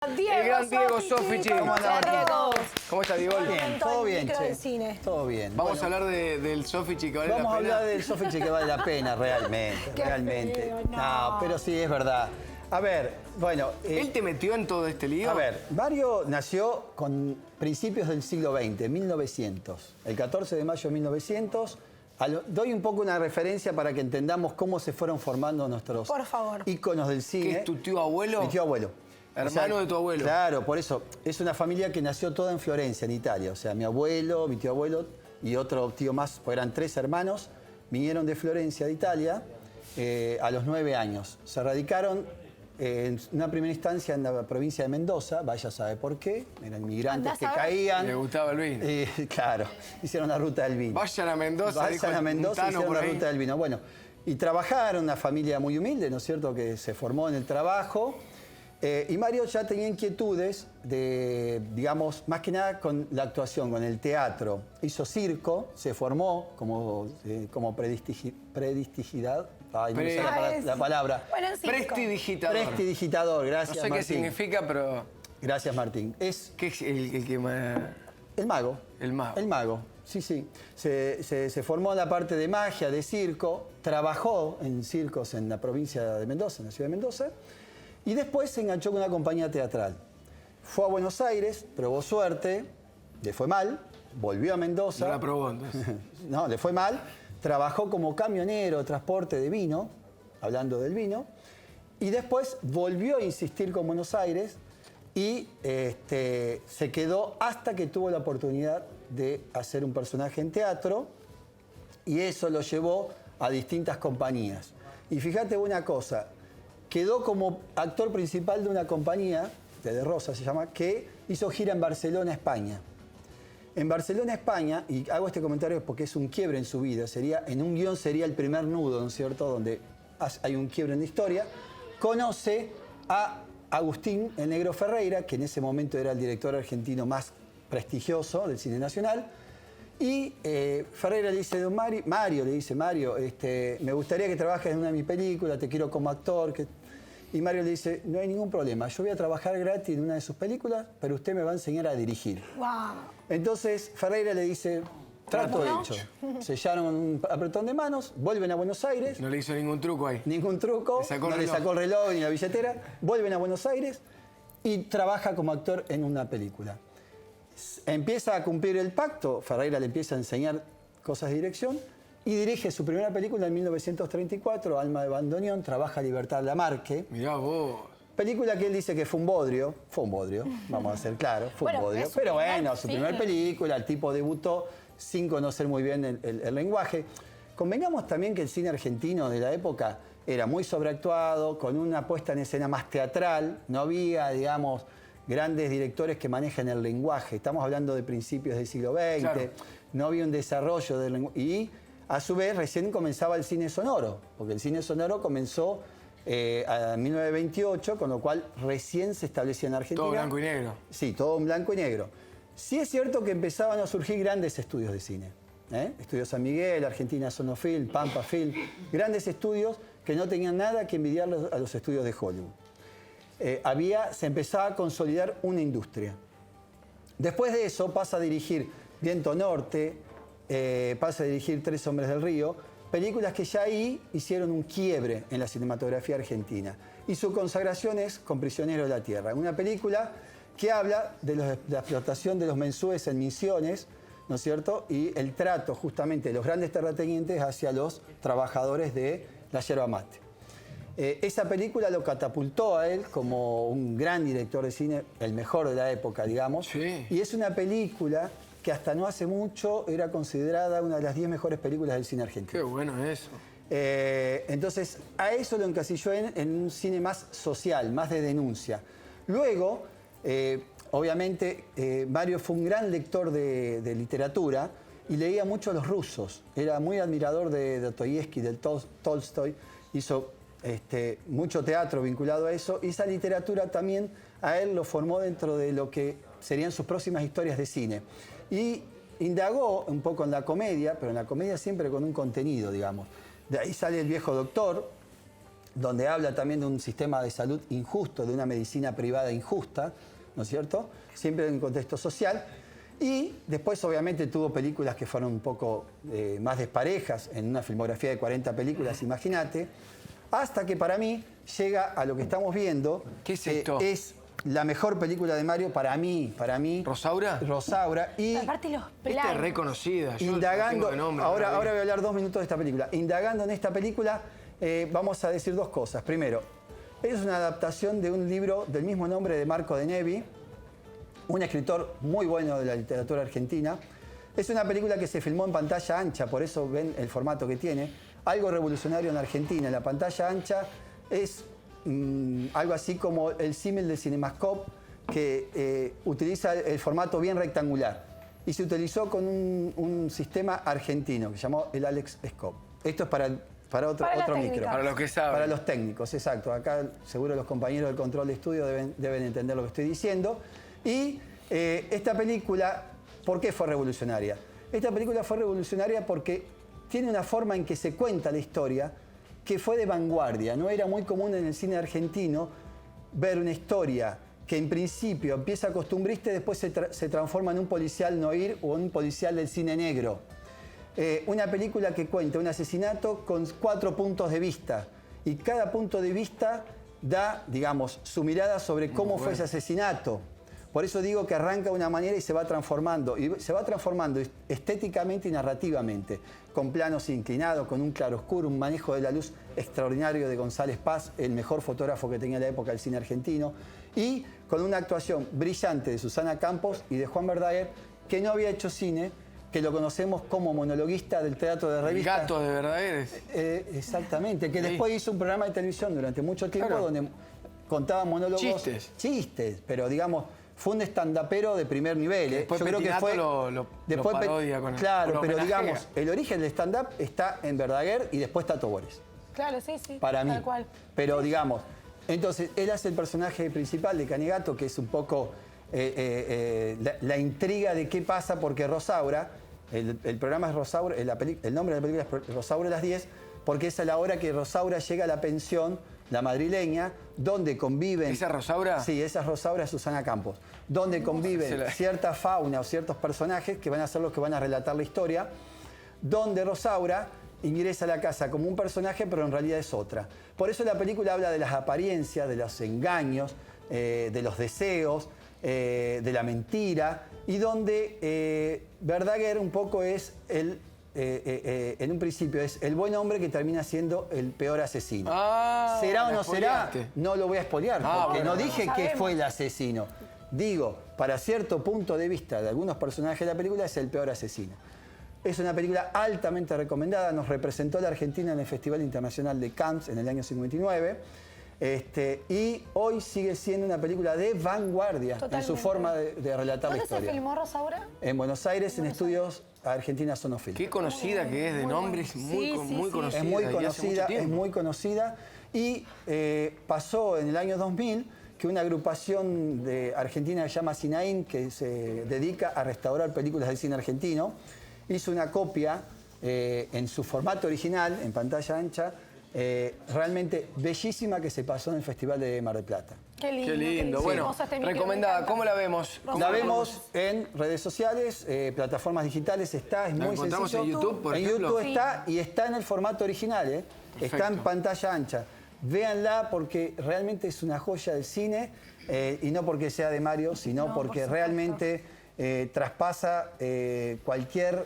El gran Diego Soffici. ¿Cómo anda, Diego? ¿Cómo está, Diego? Bien, todo bien, che. Cine. Todo bien. Vamos Bueno, a hablar del Soffici que vale la pena. vamos a hablar del Soffici que vale la pena, realmente. Qué realmente. feo, no. No, pero sí, es verdad. A ver, bueno. ¿Él te metió en todo este lío? A ver, Mario nació con principios del siglo XX, 1900. El 14 de mayo de 1900. Doy un poco una referencia para que entendamos cómo se fueron formando nuestros Por favor. íconos del cine. ¿Qué es tu tío abuelo? Mi tío abuelo. Hermano de tu abuelo. Claro, por eso. Es una familia que nació toda en Florencia, en Italia. O sea, mi abuelo, mi tío abuelo y otro tío más, pues eran 3 hermanos, vinieron de Florencia, de Italia, a los 9 años. Se radicaron en una primera instancia en la provincia de Mendoza, vaya sabe por qué, eran inmigrantes que caían. Le gustaba el vino. Claro, hicieron la ruta del vino. Vayan a Mendoza. Vayan a Mendoza y hicieron la ruta del vino. Bueno, y trabajaron, una familia muy humilde, ¿no es cierto?, que se formó en el trabajo. Y Mario ya tenía inquietudes de, digamos, más que nada con la actuación, con el teatro. Hizo circo, se formó como prestidigidad. Ay, no me sale la palabra. Bueno, en circo. Prestidigitador. Prestidigitador, gracias, No sé Martín. qué significa, pero... Gracias, Martín. Es ¿Qué es el que más...? el mago. El mago. El mago, sí, sí. Se formó en la parte de magia, de circo, trabajó en circos en la provincia de Mendoza, en la ciudad de Mendoza, y después se enganchó con una compañía teatral. Fue a Buenos Aires, probó suerte, le fue mal, volvió a Mendoza. No la probó, entonces. No, le fue mal. Trabajó como camionero, transporte de vino, hablando del vino, y después volvió a insistir con Buenos Aires y se quedó hasta que tuvo la oportunidad de hacer un personaje en teatro, y eso lo llevó a distintas compañías. Y fíjate una cosa, quedó como actor principal de una compañía, de Rosa se llama, que hizo gira en Barcelona, España. En Barcelona, España, y hago este comentario porque es un quiebre en su vida, en un guión sería el primer nudo, ¿no es cierto?, donde hay un quiebre en la historia, conoce a Agustín el Negro Ferreira, que en ese momento era el director argentino más prestigioso del cine nacional, y Ferreira le dice, Mario, me gustaría que trabajes en una de mis películas, te quiero como actor. Y Mario le dice, no hay ningún problema, yo voy a trabajar gratis en una de sus películas, pero usted me va a enseñar a dirigir. Wow. Entonces Ferreira le dice, trato hecho. Sellaron un apretón de manos, vuelven a Buenos Aires. No le hizo ningún truco ahí. Ningún truco, no le sacó el reloj ni la billetera. Vuelven a Buenos Aires y trabaja como actor en una película. Empieza a cumplir el pacto, Ferreira le empieza a enseñar cosas de dirección y dirige su primera película en 1934, Alma de Bandoneón, trabaja Libertad Lamarque. Mirá vos. Película que él dice que fue un bodrio, vamos a ser claros, fue un bodrio. Pero bueno, su primer película, el tipo debutó sin conocer muy bien el lenguaje. Convengamos también que el cine argentino de la época era muy sobreactuado, con una puesta en escena más teatral, no había, digamos, grandes directores que manejan el lenguaje. Estamos hablando de principios del siglo XX, claro. No había un desarrollo del lenguaje. Y a su vez recién comenzaba el cine sonoro, porque el cine sonoro comenzó en 1928, con lo cual recién se establecía en Argentina. Todo blanco y negro. Sí, todo en blanco y negro. Sí es cierto que empezaban a surgir grandes estudios de cine. Estudios San Miguel, Argentina Sonofilm, Pampa Film, grandes estudios que no tenían nada que envidiar a los estudios de Hollywood. Se empezaba a consolidar una industria. Después de eso pasa a dirigir Viento Norte, pasa a dirigir Tres Hombres del Río, películas que ya ahí hicieron un quiebre en la cinematografía argentina. Y su consagración es Con Prisionero de la Tierra, una película que habla de la explotación de los mensúes en Misiones, ¿no es cierto?, y el trato justamente de los grandes terratenientes hacia los trabajadores de la yerba mate. Esa película lo catapultó a él como un gran director de cine, el mejor de la época, digamos. Sí. Y es una película que hasta no hace mucho era considerada una de las 10 mejores películas del cine argentino. Qué bueno eso. Entonces, a eso lo encasilló en un cine más social, más de denuncia. Luego, obviamente, Mario fue un gran lector de literatura y leía mucho a los rusos. Era muy admirador de Dostoyevsky, del Tolstoy. Hizo mucho teatro vinculado a eso, y esa literatura también a él lo formó dentro de lo que serían sus próximas historias de cine. Y indagó un poco en la comedia, pero en la comedia siempre con un contenido, digamos. De ahí sale El Viejo Doctor, donde habla también de un sistema de salud injusto, de una medicina privada injusta, ¿no es cierto? Siempre en un contexto social. Y después, obviamente, tuvo películas que fueron un poco más desparejas, en una filmografía de 40 películas, imagínate, hasta que para mí llega a lo que estamos viendo. ¿Qué es esto? Es la mejor película de Mario para mí. ¿Rosaura? Rosaura. Y Aparte los Esta es planos. reconocida. Yo la indagando, tengo de nombre, ahora no la vi. voy a hablar 2 minutos de esta película. Indagando en esta película, vamos a decir 2 cosas. Primero, es una adaptación de un libro del mismo nombre de Marco de Nevi, un escritor muy bueno de la literatura argentina. Es una película que se filmó en pantalla ancha, por eso ven el formato que tiene. Algo revolucionario en Argentina. La pantalla ancha es algo así como el símil del Cinemascope, que utiliza el formato bien rectangular. Y se utilizó con un sistema argentino que se llamó el Alex Scope. Esto es para otro Para la micro. técnica. Para los que saben. Para los técnicos, exacto. Acá seguro los compañeros del control de estudio deben entender lo que estoy diciendo. Y esta película, ¿por qué fue revolucionaria? Esta película fue revolucionaria porque tiene una forma en que se cuenta la historia que fue de vanguardia. No era muy común en el cine argentino ver una historia que en principio empieza costumbrista y después se transforma en un policial noir o un policial del cine negro. Una película que cuenta un asesinato con 4 puntos de vista y cada punto de vista da, digamos, su mirada sobre cómo fue ese asesinato. Por eso digo que arranca de una manera y se va transformando estéticamente y narrativamente, con planos inclinados, con un claroscuro, un manejo de la luz extraordinario de González Paz, el mejor fotógrafo que tenía la época del cine argentino, y con una actuación brillante de Susana Campos y de Juan Verdaguer, que no había hecho cine, que lo conocemos como monologuista del teatro de El revista. gato de verdad Exactamente, que después hizo un programa de televisión durante mucho tiempo Claro. donde contaba monólogos. Chistes. Pero digamos, fue un estandapero de primer nivel. Después Yo creo que Pettinato fue. lo parodia con claro, lo pero homenajea. digamos, el origen del stand-up está en Verdaguer y después Tato Bores. Claro, sí, sí. Para mí. Tal cual. Pero digamos, entonces él hace el personaje principal de Canegato, que es un poco la intriga de qué pasa, porque Rosaura, el programa es Rosaura, el nombre de la película es Rosaura a las 10, porque es a la hora que Rosaura llega a la pensión, la madrileña, donde conviven... ¿Esa es Rosaura? Sí, esa es Rosaura Susana Campos. Donde conviven cierta fauna o ciertos personajes que van a ser los que van a relatar la historia, donde Rosaura ingresa a la casa como un personaje, pero en realidad es otra. Por eso la película habla de las apariencias, de los engaños, de los deseos, de la mentira, y donde Verdaguer un poco es en un principio es el buen hombre que termina siendo el peor asesino. ¿Será o no será? No lo voy a spoilear, porque no dije que fue el asesino. Digo, para cierto punto de vista de algunos personajes de la película, es el peor asesino. Es una película altamente recomendada, nos representó la Argentina en el Festival Internacional de Cannes en el año 59. Y hoy sigue siendo una película de vanguardia en su forma de relatar la historia. ¿Dónde se filmó Rosaura? En Buenos Aires, en estudios Argentina Sonofilm. Qué conocida que es de nombre, es muy conocida. Es muy y hace mucho conocida, tiempo. es muy conocida. Y pasó en el año 2000 que una agrupación de Argentina que se llama Sinaín, que se dedica a restaurar películas del cine argentino, hizo una copia en su formato original, en pantalla ancha, realmente bellísima, que se pasó en el Festival de Mar del Plata. Qué lindo. Qué lindo. Bueno, recomendada. ¿Cómo la vemos? La vemos en redes sociales, plataformas digitales, es ¿La muy encontramos sencillo. en YouTube, por en ejemplo? YouTube está, y está en el formato original, está en pantalla ancha. Véanla porque realmente es una joya del cine, y no porque sea de Mario, sino porque realmente traspasa cualquier,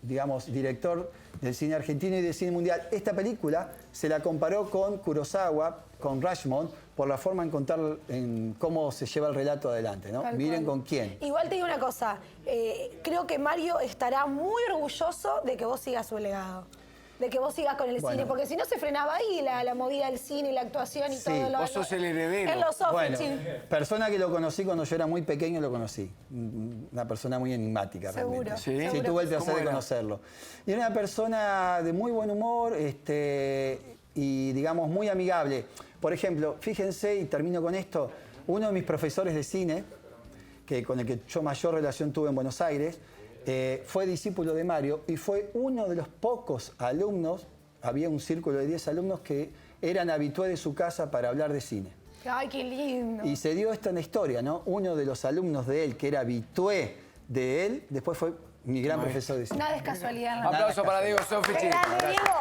digamos, director del cine argentino y del cine mundial. Esta película se la comparó con Kurosawa, con Rashomon, por la forma en contar en cómo se lleva el relato adelante, ¿no? Miren con quién. Igual te digo una cosa, creo que Mario estará muy orgulloso de que vos sigas su legado. De que vos sigas con el cine, porque si no se frenaba ahí la movida del cine y la actuación y todo lo vos sos el heredero. En los Bueno, office. persona que lo conocí cuando yo era muy pequeño, lo conocí. Una persona muy enigmática, Seguro. realmente. Sí, Sí, tuve el placer ¿Cómo de era? conocerlo. Y era una persona de muy buen humor, y digamos muy amigable. Por ejemplo, fíjense, y termino con esto, uno de mis profesores de cine, con el que yo mayor relación tuve en Buenos Aires, fue discípulo de Mario y fue uno de los pocos alumnos, había un círculo de 10 alumnos que eran habitués de su casa para hablar de cine. Ay, qué lindo. Y se dio esto en la historia, ¿no? Uno de los alumnos de él, que era habitué de él, después fue mi gran profesor de cine. Nada es casualidad. Aplauso para Diego Soffici. Grande, Diego.